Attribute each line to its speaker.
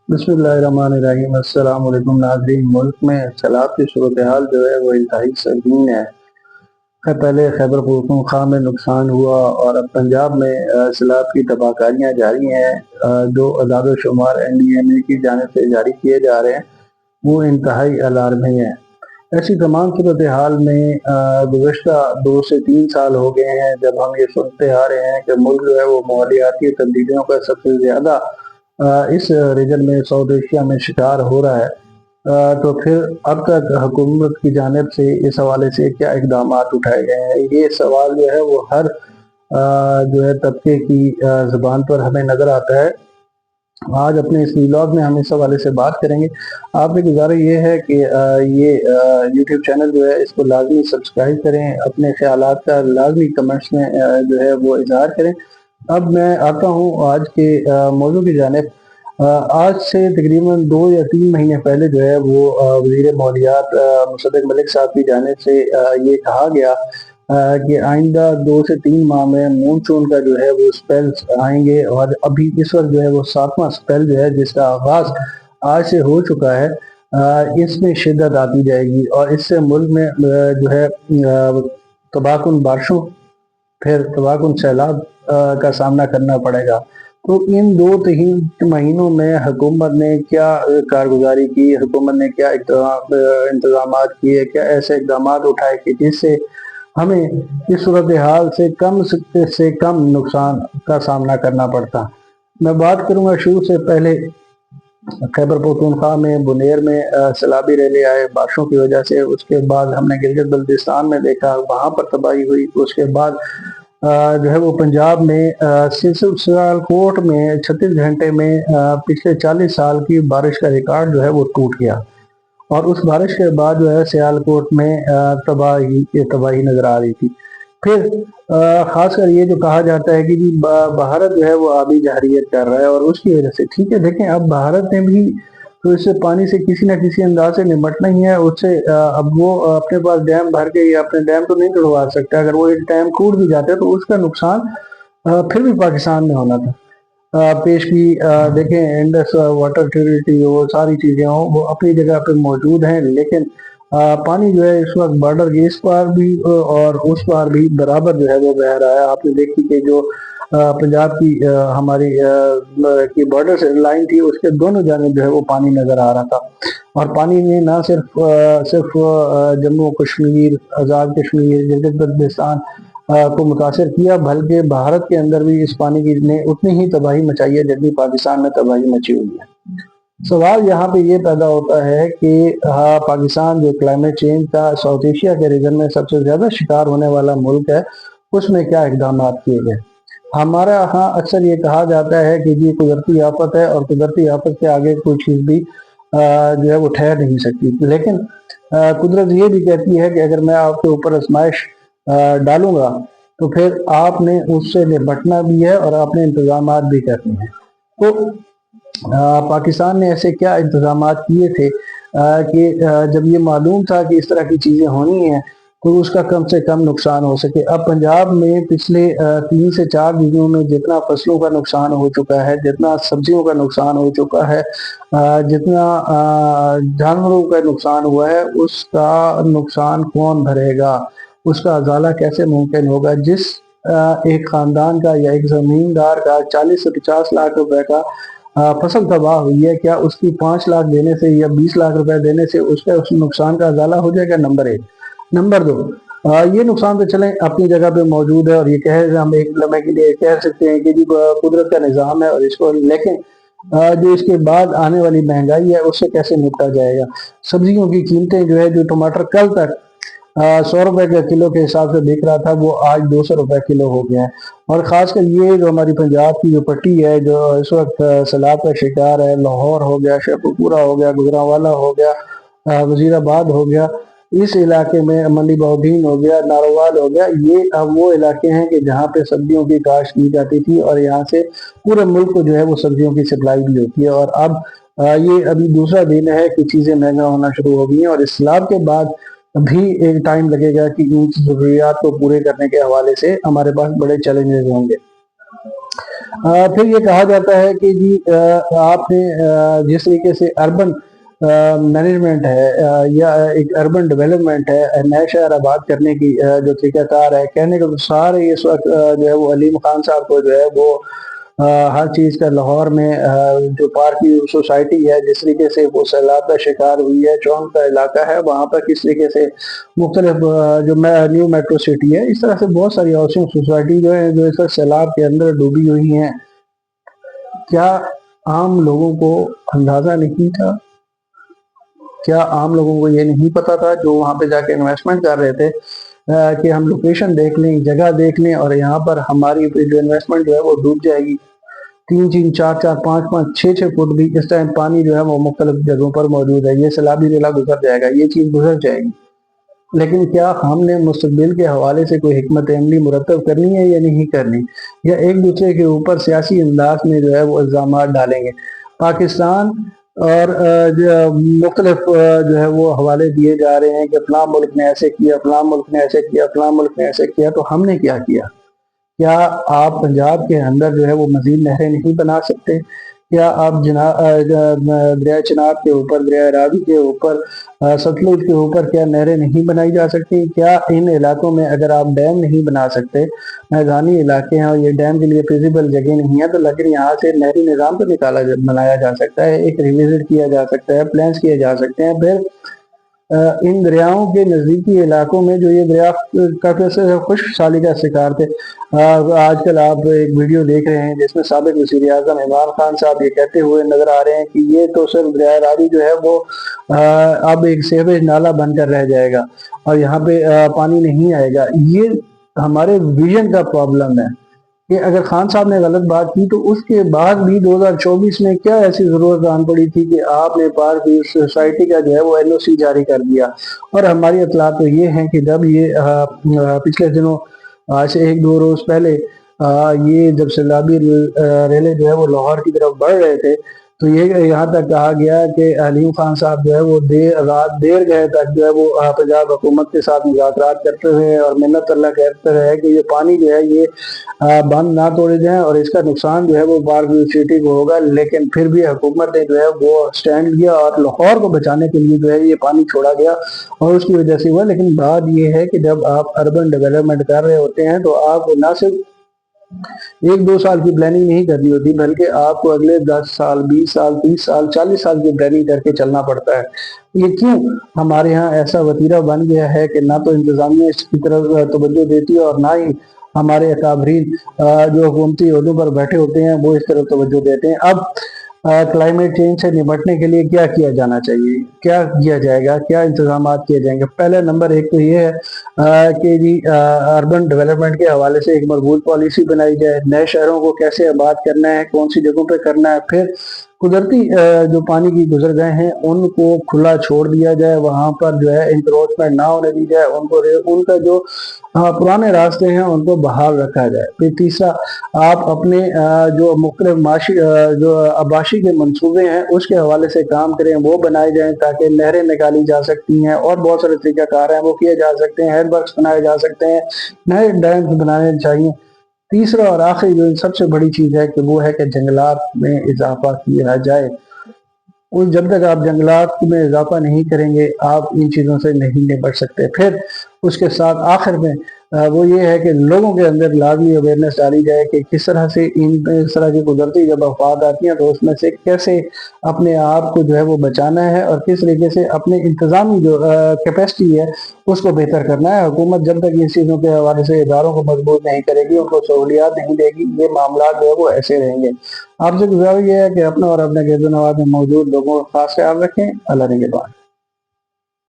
Speaker 1: بسم اللہ الرحمن الرحیم۔ السلام علیکم ناظرین۔ ملک میں سیلاب کی صورتحال جو ہے وہ انتہائی سنگین ہے۔ پہلے خیبر پختونخوا میں نقصان ہوا اور اب پنجاب میں سیلاب کی تباہ کاریاں جاری ہیں۔ جو اعداد و شمار NDMA کی جانب سے جاری کیے جا رہے ہیں وہ انتہائی الارمنگ ہیں۔ ایسی تمام صورتحال میں گزشتہ 2 سے 3 سال ہو گئے ہیں جب ہم یہ سنتے آ رہے ہیں کہ ملک جو ہے وہ ماحولیاتی تبدیلیوں کا سب سے زیادہ اس ریجن میں ساؤتھ ایشیا میں شکار ہو رہا ہے۔ تو پھر اب تک حکومت کی جانب سے اس حوالے سے کیا اقدامات اٹھائے گئے ہیں، یہ سوال جو ہے وہ ہر جو ہے طبقے کی زبان پر ہمیں نظر آتا ہے۔ آج اپنے اس ویلاگ میں ہم اس حوالے سے بات کریں گے۔ آپ سے گزارش یہ ہے کہ یہ یوٹیوب چینل جو ہے اس کو لازمی سبسکرائب کریں، اپنے خیالات کا لازمی کمنٹس میں جو ہے وہ اظہار کریں۔ اب میں آتا ہوں آج کے موضوع کی جانب۔ آج سے تقریباً 2 یا 3 مہینے پہلے جو ہے وہ وزیر ماحولیات مصدق ملک صاحب کی جانب سے یہ کہا گیا کہ آئندہ 2 سے 3 ماہ میں مونسون کا جو ہے وہ سپیلز آئیں گے، اور ابھی اس وقت جو ہے وہ 7واں سپیل جو ہے جس کا آغاز آج سے ہو چکا ہے، اس میں شدت آتی جائے گی اور اس سے ملک میں جو ہے تباہ کن بارشوں پھر تباہ کن سیلاب کا سامنا کرنا پڑے گا۔ تو ان 2-3 مہینوں میں حکومت نے کیا کارگزاری کی، حکومت نے کیا انتظامات کیے، کیا ایسے اقدامات اٹھائے کہ جس سے ہمیں اس صورتحال سے کم نقصان کا سامنا کرنا پڑتا۔ میں بات کروں گا شروع سے پہلے خیبر پختونخوا میں بنیر میں سیلابی ریلے آئے بارشوں کی وجہ سے۔ اس کے بعد ہم نے گلگت بلتستان میں دیکھا، وہاں پر تباہی ہوئی۔ اس کے بعد جو ہے وہ پنجاب میں سیالکوٹ میں 36 گھنٹے میں پچھلے 40 سال کی بارش کا ریکارڈ جو ہے وہ ٹوٹ گیا، اور اس بارش کے بعد جو ہے سیالکوٹ میں تباہی نظر آ رہی تھی۔ پھر خاص کر یہ جو کہا جاتا ہے کہ جی بھارت جو ہے وہ آبی جارحیت کر رہا ہے اور اس کی وجہ سے، ٹھیک ہے، دیکھیں اب بھارت نے بھی تو اس سے پانی سے کسی نہ کسی انداز سے نمٹنا ہی ہے۔ اس سے اب وہ اپنے پاس ڈیم بھر کے یا اپنے ڈیم تو نہیں توڑوا سکتا۔ اگر وہ ایک ڈیم ٹوٹ بھی جاتے تو اس کا نقصان پھر بھی پاکستان میں ہونا تھا۔ پیش کی دیکھیں انڈس واٹر اتھارٹی، وہ ساری چیزیں وہ اپنی جگہ پہ موجود ہیں، لیکن پانی جو ہے اس وقت بارڈر کے اس پار بھی اور اس پار بھی برابر جو ہے وہ بہہ رہا ہے۔ آپ نے دیکھی کہ جو پنجاب کی ہماری کی بارڈر سے لائن تھی، اس کے دونوں جانب جو ہے وہ پانی نظر آ رہا تھا، اور پانی نے نہ صرف جموں کشمیر، آزاد کشمیر، گلگت بلتستان کو متاثر کیا، بلکہ بھارت کے اندر بھی اس پانی کی نے اتنی ہی تباہی مچائی ہے جتنی پاکستان میں تباہی مچی ہوئی ہے۔ سوال یہاں پہ یہ پیدا ہوتا ہے کہ پاکستان جو کلائمیٹ چینج کا ساؤتھ ایشیا کے ریجن میں سب سے زیادہ شکار ہونے والا ملک ہے، اس میں کیا اقدامات کیے گئے۔ ہمارا ہاں اکثر یہ کہا جاتا ہے کہ جی قدرتی آفت ہے اور قدرتی آفت کے آگے کوئی چیز بھی جو ہے وہ ٹھہر نہیں سکتی، لیکن قدرت یہ بھی کہتی ہے کہ اگر میں آپ کے اوپر آزمائش ڈالوں گا تو پھر آپ نے اس سے نپٹنا بھی ہے اور آپ نے انتظامات بھی کرنے ہیں۔ تو پاکستان نے ایسے کیا انتظامات کیے تھے کہ جب یہ معلوم تھا کہ اس طرح کی چیزیں ہونی ہیں تو اس کا کم سے کم نقصان ہو سکے۔ اب پنجاب میں پچھلے 3 سے 4 دنوں میں جتنا فصلوں کا نقصان ہو چکا ہے، جتنا سبزیوں کا نقصان ہو چکا ہے، جتنا جانوروں کا نقصان ہوا ہے، اس کا نقصان کون بھرے گا، اس کا ازالہ کیسے ممکن ہوگا؟ جس ایک خاندان کا یا ایک زمیندار کا 40 سے 50 لاکھ روپے کا فصل تباہ ہوئی ہے، کیا اس کی 5 لاکھ دینے سے یا 20 لاکھ روپے دینے سے اس کا اس نقصان کا ازالہ ہو جائے گا؟ نمبر 1۔ نمبر 2، یہ نقصان تو چلیں اپنی جگہ پہ موجود ہے، اور یہ ہم ایک لمحے کے لیے کہہ سکتے ہیں کہ جی قدرت کا نظام ہے اور اس کو، لیکن جو اس کے بعد آنے والی مہنگائی ہے اس سے کیسے نپٹا جائے گا؟ سبزیوں کی قیمتیں جو ہے، جو ٹماٹر کل تک 100 روپے کا کلو کے حساب سے بک رہا تھا، وہ آج 200 روپے کلو ہو گیا ہے۔ اور خاص کر یہ جو ہماری پنجاب کی جو پٹی ہے جو اس وقت سیلاب کا شکار ہے، لاہور ہو گیا، شیخوپورہ ہو گیا، گجرانوالہ ہو گیا، وزیر آباد ہو گیا، اس علاقے میں منڈی بہودین ہو گیا، ناروال ہو گیا، یہ اب وہ علاقے ہیں کہ جہاں پہ سبزیوں کی کاشت کی جاتی تھی، اور یہاں سے پورے ملک کو جو ہے وہ سبزیوں کی سپلائی بھی ہوتی ہے۔ اور اب یہ ابھی دوسرا دن ہے کہ چیزیں مہنگا ہونا شروع ہو گئی ہیں، اور اس سیلاب کے بعد بھی ایک ٹائم لگے گا کہ ان ضروریات کو پورے کرنے کے حوالے سے ہمارے پاس بڑے چیلنجز ہوں گے۔ پھر یہ کہا جاتا ہے کہ جی آپ نے جس طریقے سے اربن مینجمنٹ ہے یا ایک اربن ڈیولپمنٹ ہے نئے شہر آباد کرنے کی جو طریقہ کار ہے، کہنے کا تو سارے اس وقت جو ہے وہ علیم خان صاحب کو جو ہے وہ ہر چیز کا لاہور میں جو پارکی سوسائٹی ہے جس طریقے سے وہ سیلاب کا شکار ہوئی ہے، چونک کا علاقہ ہے وہاں پر کس طریقے سے مختلف جو نیو میٹرو سٹی ہے، اس طرح سے بہت ساری ہاؤسنگ سوسائٹی جو ہے جو اس وقت سیلاب کے اندر ڈوبی ہوئی ہیں۔ کیا عام لوگوں کو اندازہ نہیں تھا؟ کیا عام لوگوں کو یہ نہیں پتا تھا جو وہاں پہ جا کے انویسٹمنٹ کر رہے تھے کہ ہم لوکیشن دیکھ لیں، جگہ دیکھ لیں اور یہاں پر ہماری جو انویسٹمنٹ جو ہے وہ ڈوب جائے گی؟ 3 4 4 5 5 6 فٹ بھی اس ٹائم پانی جو ہے وہ مختلف جگہوں پر موجود ہے، یہ سیلابی ضلع گزر جائے گا، یہ چیز گزر جائے گی، لیکن کیا ہم نے مستقبل کے حوالے سے کوئی حکمت عملی مرتب کرنی ہے یا نہیں کرنی، یا ایک دوسرے کے اوپر سیاسی انداز میں جو ہے وہ الزامات ڈالیں گے؟ پاکستان اور مختلف جو ہے وہ حوالے دیے جا رہے ہیں کہ فلاں ملک نے ایسے کیا، فلاں ملک نے ایسے کیا، فلاں ملک نے ایسے کیا، تو ہم نے کیا کیا؟ کیا آپ پنجاب کے اندر جو ہے وہ مزید نہریں نہیں بنا سکتے؟ کیا آپ دریائے چناب کے اوپر، دریائے راوی کے اوپر، ستلج کے اوپر کیا نہریں نہیں بنائی جا سکتی؟ کیا ان علاقوں میں اگر آپ ڈیم نہیں بنا سکتے، میدانی علاقے ہیں اور یہ ڈیم کے لیے فیزیبل جگہ نہیں ہے، تو لیکن یہاں سے نہری نظام تو بنایا جا سکتا ہے، ایک ریوزٹ کیا جا سکتا ہے، پلانس کیے جا سکتے ہیں۔ پھر ان دریاؤں کے نزدیکی علاقوں میں جو یہ دریا کافی خشک سالی کا شکار تھے، آج کل آپ ایک ویڈیو دیکھ رہے ہیں جس میں سابق وزیر اعظم عمران خان صاحب یہ کہتے ہوئے نظر آ رہے ہیں کہ یہ تو صرف دریائے راوی جو ہے وہ اب ایک سیویج نالا بن کر رہ جائے گا اور یہاں پہ پانی نہیں آئے گا۔ یہ ہمارے ویژن کا پرابلم ہے کہ اگر خان صاحب نے غلط بات کی تو اس کے بعد بھی 2024 میں کیا ایسی ضرورت آن پڑی تھی کہ آپ نے پارک سوسائٹی کا جو ہے وہ NOC جاری کر دیا؟ اور ہماری اطلاع تو یہ ہیں کہ جب یہ پچھلے دنوں آج سے 1 2 روز پہلے یہ جب سیلابی ریلے جو ہے وہ لاہور کی طرف بڑھ رہے تھے تو یہ یہاں تک کہا گیا کہ علیم خان صاحب جو ہے وہ رات دیر گئے تک جو ہے وہ پنجاب حکومت کے ساتھ مذاکرات کرتے ہوئے اور منت اللہ کہتے رہے کہ یہ پانی جو ہے یہ بند نہ توڑے جائیں اور اس کا نقصان جو ہے وہ پارک سٹی کو ہوگا، لیکن پھر بھی حکومت نے جو ہے وہ سٹینڈ لیا اور لاہور کو بچانے کے لیے جو ہے یہ پانی چھوڑا گیا اور اس کی وجہ سے ہوا۔ لیکن بات یہ ہے کہ جب آپ اربن ڈیولپمنٹ کر رہے ہوتے ہیں تو آپ کو نہ صرف 1 2 سال کی پلاننگ نہیں کرنی ہوتی بلکہ آپ کو اگلے 10 سال 20 سال 30 سال 40 سال کی پلاننگ کر کے چلنا پڑتا ہے۔ یہ کیوں ہمارے ہاں ایسا وتیرہ بن گیا ہے کہ نہ تو انتظامیہ اس کی طرف توجہ دیتی ہے اور نہ ہی ہمارے اکابرین جو حکومتی عہدوں پر بیٹھے ہوتے ہیں وہ اس طرف توجہ دیتے ہیں۔ اب کلائمیٹ چینج سے نمٹنے کے لیے کیا کیا جانا چاہیے، کیا کیا جائے گا، کیا انتظامات کیے جائیں گے؟ پہلے نمبر 1 تو یہ ہے کہ جی اربن ڈیولپمنٹ کے حوالے سے ایک مربوط پالیسی بنائی جائے، نئے شہروں کو کیسے آباد کرنا ہے، کون سی جگہوں پہ کرنا ہے، پھر قدرتی جو پانی کی گزر گئے ہیں ان کو کھلا چھوڑ دیا جائے، وہاں پر جو ہے انکروچمنٹ نہ ہونے دی جائے، ان کا جو پرانے راستے ہیں ان کو بحال رکھا جائے۔ پھر تیسرا، آپ اپنے جو مختلف معاشی جو آباشی کے منصوبے ہیں اس کے حوالے سے کام کریں، وہ بنائے جائیں تاکہ نہریں نکالی جا سکتی ہیں اور بہت سارے طریقہ کار ہیں وہ کیے جا سکتے ہیں، ہیڈ ورکس بنائے جا سکتے ہیں، نئے ڈیمز بنانے چاہیے۔ تیسرا اور آخری جو سب سے بڑی چیز ہے کہ وہ ہے کہ جنگلات میں اضافہ کیا جائے۔ جب تک آپ جنگلات میں اضافہ نہیں کریں گے آپ ان چیزوں سے نہیں نپٹ سکتے۔ پھر اس کے ساتھ آخر میں وہ یہ ہے کہ لوگوں کے اندر لازمی اویئرنیس ڈالی جائے کہ کس طرح سے اس طرح کی قدرتی جب آفات آتی ہیں تو اس میں سے کیسے اپنے آپ کو جو ہے وہ بچانا ہے اور کس طریقے سے اپنے انتظامی جو کیپیسٹی ہے اس کو بہتر کرنا ہے۔ حکومت جب تک ان چیزوں کے حوالے سے اداروں کو مضبوط نہیں کرے گی، ان کو سہولیات نہیں دے گی، یہ معاملات جو ہے وہ ایسے رہیں گے۔ آپ سے گزارش یہ ہے کہ اپنا اور اپنے گرد و نواح میں موجود لوگوں کا خاص خیال رکھیں۔ اللہ نگہبان۔